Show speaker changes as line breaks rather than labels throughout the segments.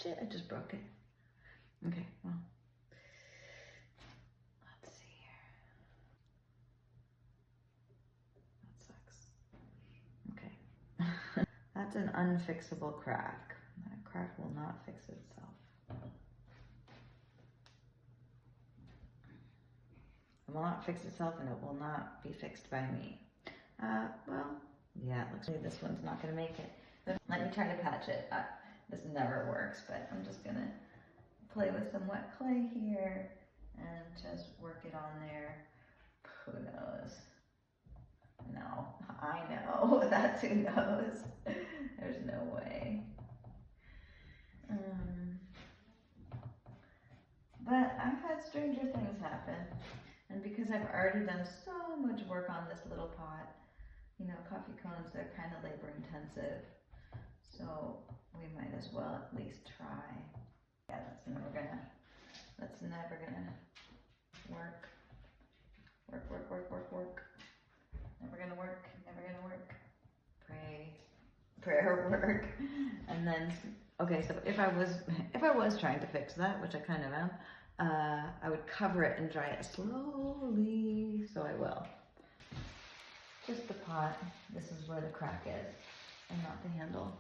shit, I just broke it. Okay, well, let's see here. That sucks. Okay. That's an unfixable crack. That crack will not fix itself. It will not fix itself, and it will not be fixed by me. Well, yeah, it looks like this one's not gonna make it. Let me try to patch it. This never works, but I'm just gonna play with some wet clay here and just work it on there. Who knows? No, I know. That's who knows. There's no way. But I've had stranger things happen. And because I've already done so much work on this little pot, you know, coffee cones, they're kind of labor intensive. So we might as well at least try. Yeah, that's never gonna work. Work. Never gonna work. Prayer work. And then, okay, so if I was trying to fix that, which I kind of am, I would cover it and dry it slowly, so I will. Just the pot, this is where the crack is, and not the handle.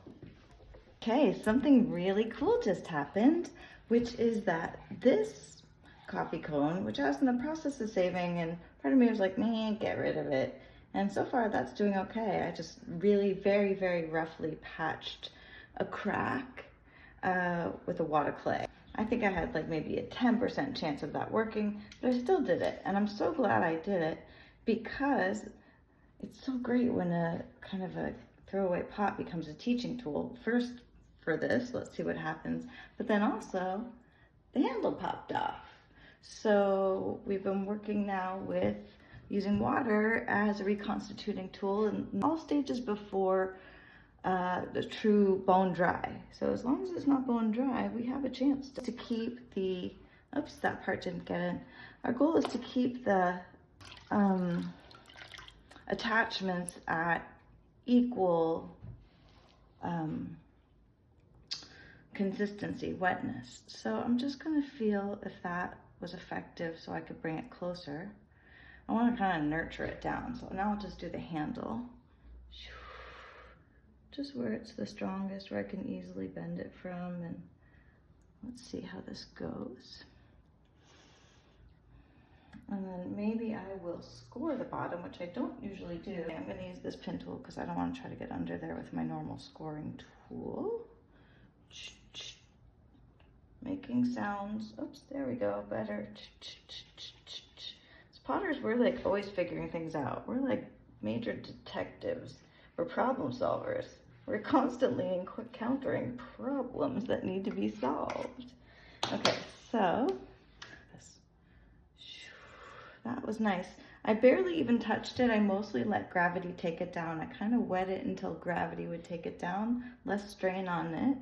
Okay, something really cool just happened, which is that this coffee cone, which I was in the process of saving, and part of me was like, man, get rid of it. And so far that's doing okay. I just really very, very roughly patched a crack with a water clay. I think I had like maybe a 10% chance of that working, but I still did it. And I'm so glad I did it because it's so great when a kind of a throwaway pot becomes a teaching tool. First for this, let's see what happens. But then also the handle popped off. So we've been working now with using water as a reconstituting tool in all stages before the true bone dry. So as long as it's not bone dry, we have a chance to keep the, oops, that part didn't get in. Our goal is to keep the attachments at equal consistency, wetness. So I'm just gonna feel if that was effective so I could bring it closer. I wanna kind of nurture it down. So now I'll just do the handle. Just where it's the strongest, where I can easily bend it from, and let's see how this goes. And then maybe I will score the bottom, which I don't usually do. I'm gonna use this pin tool because I don't wanna try to get under there with my normal scoring tool. Making sounds, oops, there we go, better. As potters, we're like always figuring things out. We're like major detectives. We're problem solvers. We're constantly encountering problems that need to be solved. Okay, so that was nice. I barely even touched it. I mostly let gravity take it down. I kind of wet it until gravity would take it down, less strain on it.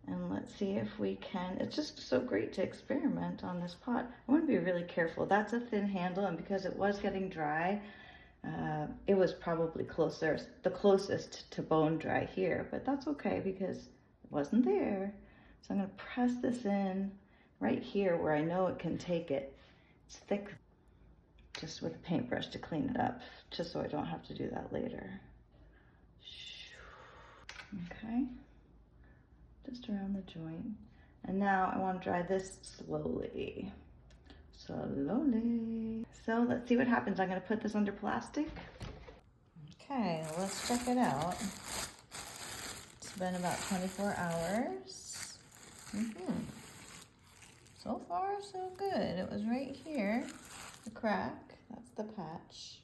And let's see if we can, it's just so great to experiment on this pot. I want to be really careful. That's a thin handle, and because it was getting dry, it was probably the closest to bone dry here, but that's okay because it wasn't there. So I'm going to press this in right here where I know it can take it. It's thick, just with a paintbrush to clean it up, just so I don't have to do that later. Okay, just around the joint. And now I want to dry this slowly. So let's see what happens. I'm going to put this under plastic. Okay, let's check it out. It's been about 24 hours. So far, so good. It was right here, the crack. That's the patch.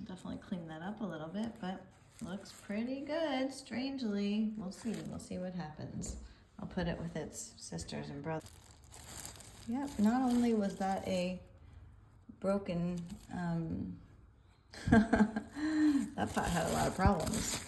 Definitely clean that up a little bit, but looks pretty good, strangely. We'll see what happens. I'll put it with its sisters and brothers. Yep, not only was that a broken, that pot had a lot of problems.